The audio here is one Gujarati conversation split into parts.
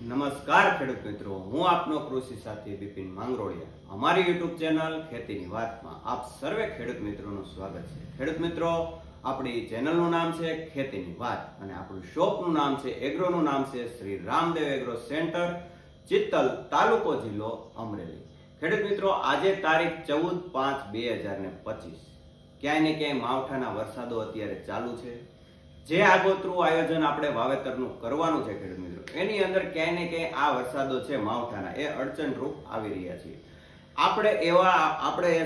નમસ્કાર ખેડૂત મિત્રો, હું આપનો કૃષિ સાથી બિપિન માંગરોળિયા. અમારી યુટ્યુબ ચેનલ ખેતીની વાતમાં આપ સર્વે ખેડૂત મિત્રોનું સ્વાગત છે. ખેડૂત મિત્રો, આપણી ચેનલનું નામ છે ખેતીની વાત અને આપણું શોપનું નામ છે, એગ્રોનું નામ છે શ્રી રામદેવ એગ્રો સેન્ટર, ચિત્તલ, તાલુકો જિલ્લો અમરેલી. ખેડૂત મિત્રો, આજે તારીખ 14/5/2025. ક્યાંય ને ક્યાંય માવઠાના વરસાદો અત્યારે ચાલુ છે. જે આગોતરું આયોજન આપણે વાવેતરનું કરવાનું છે ખેડૂત મિત્રો, એની અંદર ક્યાંય ને ક્યાંય આ વરસાદો છે માવઠાના એ અડચણરૂપ આવી રહ્યા છે. આપણે એ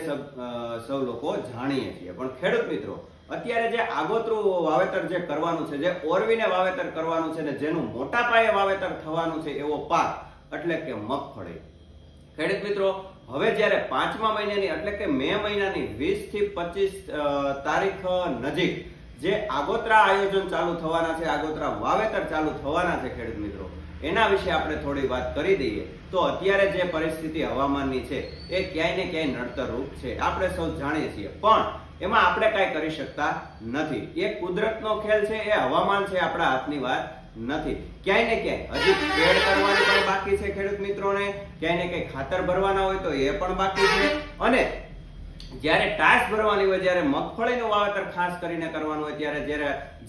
સૌ લોકો જાણીએ છીએ. પણ ખેડૂત મિત્રો, અત્યારે જે આગોતરું વાવેતર જે કરવાનું છે, જે ઓરવીને વાવેતર કરવાનું છે ને જેનું મોટા પાયે વાવેતર થવાનું છે એવો પાક એટલે કે મગફળી. ખેડૂત મિત્રો, હવે જ્યારે 5મા મહિનાની એટલે કે મે મહિનાની 20 થી 25 તારીખ નજીક જે આગોતરા આયોજન ચાલુ થવાના છે, આગોતરા વાવેતર ચાલુ થવાના છે ખેડૂત મિત્રો, એના વિશે આપણે થોડી વાત કરી દઈએ. તો અત્યારે જે પરિસ્થિતિ હવામાનની છે એ ક્યાંય ને ક્યાંય નડતરરૂપ છે, આપણે સૌ જાણીએ છીએ. પણ એમાં આપણે કાંઈ કરી શકતા નથી. એ કુદરતનો ખેલ છે, એ હવામાન છે, આપણા હાથની વાત નથી. ક્યાંય ને ક્યાંય હજી પેડ કરવાની પણ બાકી છે ખેડૂત મિત્રોને, ક્યાંય ને ક્યાંય ખાતર ભરવાના હોય તો એ પણ બાકી છે. અને જ્યારે ટાસ ભરવાની હોય, જ્યારે મગફળીનું વાવેતર ખાસ કરીને કરવાનું હોય, ત્યારે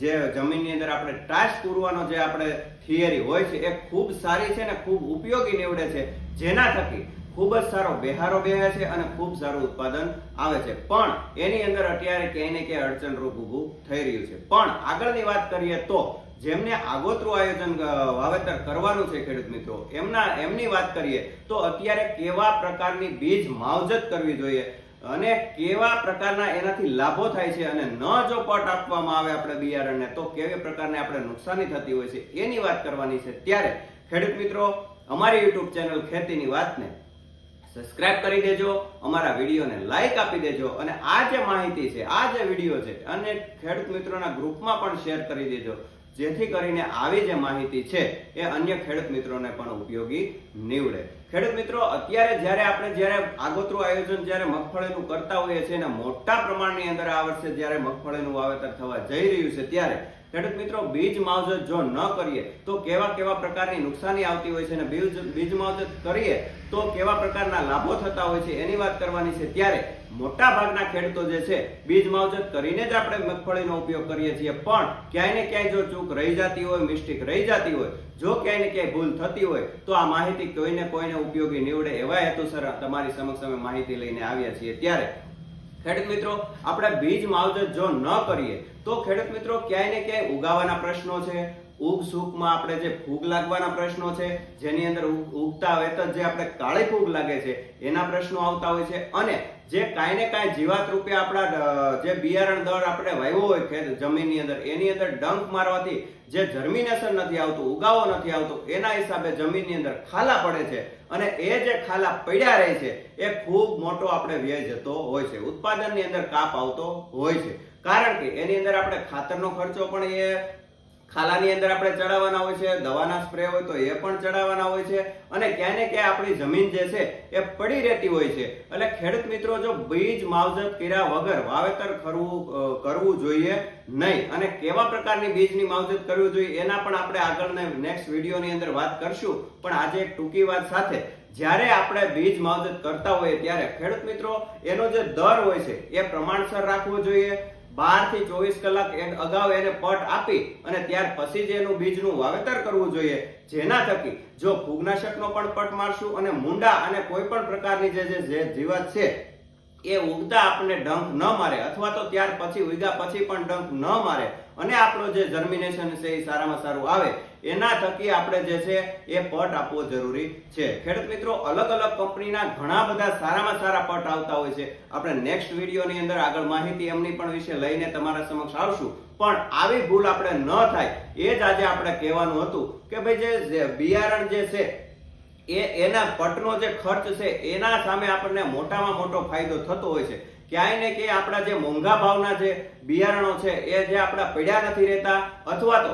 જે જમીનની અંદર આપણે ટાસ પૂરવાનો જે આપણે થિયરી હોય છે એ ખૂબ સારી છે ને ખૂબ ઉપયોગી નીવડે છે, જેના થકી ખૂબ જ સારો બેહારો બેહે છે અને ખૂબ સારું ઉત્પાદન આવે છે. પણ એની અંદર અત્યારે ક્યાંય ને ક્યાંય અડચણરૂપ ઊભું થઈ રહ્યું છે. પણ આગળની વાત કરીએ તો જેમને આગોતરું આયોજન વાવેતર કરવાનું છે ખેડૂત મિત્રો, એમની વાત કરીએ તો અત્યારે કેવા પ્રકારની બીજ માવજત કરવી જોઈએ અને કેવા પ્રકારના એનાથી લાભો થાય છે, અને ન જો પટ આપવામાં આવે આપણે બિયારણને તો કેવી પ્રકારની આપણે નુકસાની થતી હોય છે એની વાત કરવાની છે. ત્યારે ખેડૂત મિત્રો, અમારી યુટ્યુબ ચેનલ ખેતીની વાતને સબસ્ક્રાઇબ કરી દેજો, અમારા વિડીયોને લાઈક આપી દેજો, અને આ જે માહિતી છે, આ જે વિડીયો છે અને ખેડૂત મિત્રોના ગ્રુપમાં પણ શેર કરી દેજો, જેથી કરીને આવી જે માહિતી છે એ અન્ય ખેડૂત મિત્રોને પણ ઉપયોગી નીવડે. ખેડૂત મિત્રો, અત્યારે જ્યારે આગોતરું આયોજન જ્યારે મગફળીનું કરતા હોઈએ છીએ અને મોટા પ્રમાણની અંદર આ વર્ષે જ્યારે મગફળીનું વાવેતર થવા જઈ રહ્યું છે, ત્યારે ખેડૂત મિત્રો બીજ માવજત જો ન કરીએ તો કેવા પ્રકારની નુકસાની આવતી હોય છે, અને બીજ માવજત કરીએ તો કેવા પ્રકારના લાભો થતા હોય છે એની વાત કરવાની છે. ત્યારે મોટા ભાગના ખેડૂતો જે છે બીજ માવજત કરીને જ આપણે મગફળીનો ઉપયોગ કરીએ છીએ. પણ ક્યાંય ને ક્યાંય જો ચૂક રહી જતી હોય, મિસ્ટેક રહી જતી હોય, જો ક્યાંય ને ક્યાંય ભૂલ થતી હોય તો આ માહિતી કોઈને ઉપયોગી નીવડે એવા હેતુસર તમારી સમક્ષ અમે માહિતી લઈને આવ્યા છીએ. ત્યારે ખેડૂત મિત્રો, આપણે બીજ માવજત જો ન કરીએ તો ખેડૂત મિત્રો ક્યાંય ને ક્યાંય ઉગાવાના પ્રશ્નો છે, ઉગ સૂકમાં આપણે જે ફૂગ લાગવાના પ્રશ્નો છે, જેની અંદર ઉગતા વેત જે આપણે કાળી ફૂગ લાગે છે એના પ્રશ્નો આવતા હોય છે. અને જે કાંઈ ને કાંઈ જીવાત રૂપે આપણા જે બિયારણ દળ આપણે વાવ્યો હોય જમીનની અંદર, એની અંદર ડંખ મારવાથી જે જર્મિનેશન નથી આવતું, ઉગાવો નથી આવતો, એના હિસાબે જમીનની અંદર ખાલા પડે છે, અને એ જે ખાલા પડ્યા રહે છે એ ખૂબ મોટો આપણે વ્યય જતો હોય છે, ઉત્પાદનની અંદર કાપ આવતો હોય છે. કારણ કે એની અંદર આપણે ખાતરનો ખર્ચો પણ એ ખાલાની અંદર આપણે ચડાવવાના હોય છે, દવાના સ્પ્રે હોય તો એ પણ ચડાવવાના હોય છે, અને ક્યાંય ને ક્યાંય આપણી જમીન જે છે એ પડી રહેતી હોય છે. એટલે ખેડૂત મિત્રો, જો બીજ માવજત કર્યા વગર વાવેતર કરવું જોઈએ નહીં, અને કેવા પ્રકારની બીજની માવજત કરવી જોઈએ એના પણ આપણે આગળના નેક્સ્ટ વિડીયોની અંદર વાત કરશું. પણ આજે એક ટૂંકી વાત સાથે, જ્યારે આપણે બીજ માવજત કરતા હોઈએ ત્યારે ખેડૂત મિત્રો એનો જે દર હોય છે એ પ્રમાણસર રાખવો જોઈએ. 12 થી 24 કલાક અગાઉ એને પટ આપી અને ત્યાર પછી જ એનું બીજનું વાવેતર કરવું જોઈએ, જેના થકી જો ફૂગનાશકનો પણ પટ મારશું અને મુંડા અને કોઈ પણ પ્રકારની જે જીવાત છે એ ઉગતા આપણને ડંખ ન મારે, અથવા તો ત્યાર પછી ઉગ્યા પછી પણ ડંખ ન મારે, અને આપણો જે જર્મિનેશન છે એ સારામાં સારું આવે, એના થકી આપણે જે છે એ પટ આપવો જરૂરી છે. ખેડૂત મિત્રો, અલગ કંપનીના ઘણા બધા સારામાં સારા પટ આવતા હોય છે. આપણે નેક્સ્ટ વિડીયોની અંદર આગળ માહિતી એમની પણ વિશે લઈને તમારા સમક્ષ આવશું. પણ આવી ભૂલ આપણે ન થાય એ જ આજે આપણે કહેવાનું હતું કે ભાઈ જે બિયારણ જે છે એના પટનો જે ખર્ચ છે એના સામે આપણને મોટામાં મોટો ફાયદો થતો હોય છે. ક્યાંય ને ક્યાંય આપણા જે મોંઘા ભાવના જે બિયારણો છે એ જે આપણા પડ્યા નથી રહેતા, અથવા તો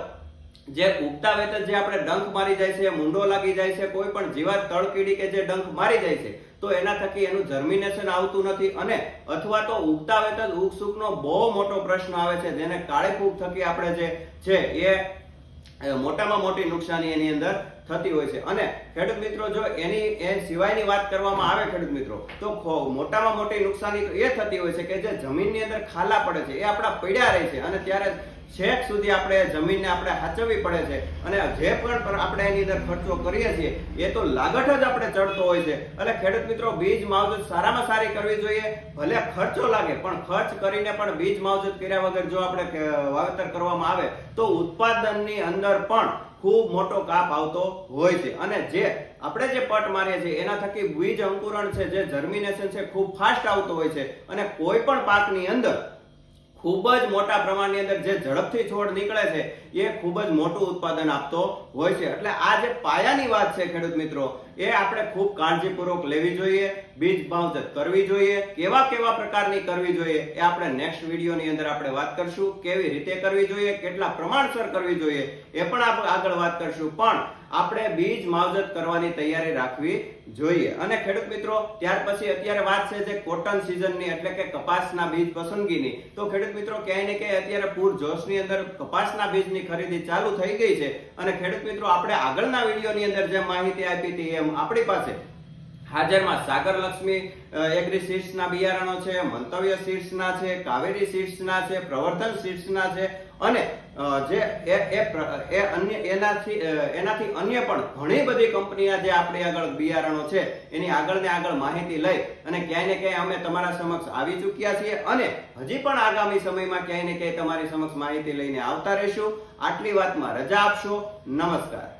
જે ઉગતા વેત જે આપણે ડંખ મારી જાય છે, મુંડો લાગી જાય છે, કોઈ પણ જીવાત તળકીડી કે જે ડંખ મારી જાય છે તો એના થકી એનું જર્મિનેશન આવતું નથી, અને અથવા તો ઉગતા વેત ઉગ સૂકનો બહુ મોટો પ્રશ્ન આવે છે, જેને કાળી ફૂગ થકી આપણે જે છે એ મોટામાં મોટી નુકસાની એની અંદર થતી હોય છે. અને ખેડૂત મિત્રો જો એ સિવાયની વાત કરવામાં આવે ખેડૂત મિત્રો તો મોટામાં મોટી નુકસાની તો એ થતી હોય છે કે જે જમીનની અંદર ખાલા પડે છે એ આપણા પડ્યા રહે છે અને ત્યારે છેક સુધી આપણે જમીનને આપણે સાચવવી પડે છે અને જે પણ આપણે એની અંદર ખર્ચો કરીએ છીએ એ તો લાગત જ આપણે ચડતો હોય છે. એટલે ખેડૂત મિત્રો બીજ માવજત સારામાં સારી કરવી જોઈએ. ભલે ખર્ચો લાગે પણ ખર્ચ કરીને પણ બીજ માવજત કર્યા વગર જો આપણે વાવેતર કરવામાં આવે તો ઉત્પાદનની અંદર પણ ખૂબ મોટો કાપ આવતો હોય છે. અને જે આપણે જે પટ મારીએ છીએ એના થકી બીજ અંકુરણ છે, જે જર્મિનેશન છે, ખૂબ ફાસ્ટ આવતો હોય છે અને કોઈ પણ પાકની અંદર ખૂબ જ મોટા પ્રમાણની અંદર જે ઝડપથી છોડ નીકળે છે એ ખૂબ જ મોટું ઉત્પાદન આપતો હોય છે. એટલે આ જે પાયાની વાત છે ખેડૂત મિત્રો એ આપણે ખૂબ કાળજીપૂર્વક લેવી જોઈએ. બીજ માવજત કરવી જોઈએ. કેવા કેવા પ્રકારની કરવી જોઈએ એ આપણે નેક્સ્ટ વિડીયોની અંદર આપણે વાત કરશું. કેવી રીતે કરવી જોઈએ, કેટલા પ્રમાણસર કરવી જોઈએ એ પણ આપણે આગળ વાત કરશું. પણ આપણે બીજ માવજત કરવાની તૈયારી રાખવી જોઈએ. અને ખેડૂત મિત્રો ત્યાર પછી અત્યારે વાત છે જે કોટન સિઝનની એટલે કે કપાસના બીજ પસંદગીની. તો ખેડૂત મિત્રો ક્યાંય ને ક્યાંય અત્યારે પૂરજોશની અંદર કપાસના બીજની ખરીદી ચાલુ થઈ ગઈ છે. અને ખેડૂત મિત્રો આપણે આગળના વિડીયોની અંદર જે માહિતી આપી હતી એમ આપણી પાસે હાજરમાં સાગર લક્ષ્મી એગ્રી સીડ્સના બિયારણો છે, મંતવ્ય સીડ્સના છે, કાવેરી સીડ્સના છે, પ્રવર્ધન સીડ્સના છે અને જે અન્ય એનાથી અન્ય પણ ઘણી બધી કંપનીના જે આપણી આગળ બિયારણો છે એની આગળ ને આગળ માહિતી લઈ અને ક્યાંય ને ક્યાંય અમે તમારા સમક્ષ આવી ચૂક્યા છીએ અને હજી પણ આગામી સમયમાં ક્યાંય ને ક્યાંય તમારી સમક્ષ માહિતી લઈને આવતા રહીશું. આટલી વાતમાં રજા આપશો. નમસ્કાર.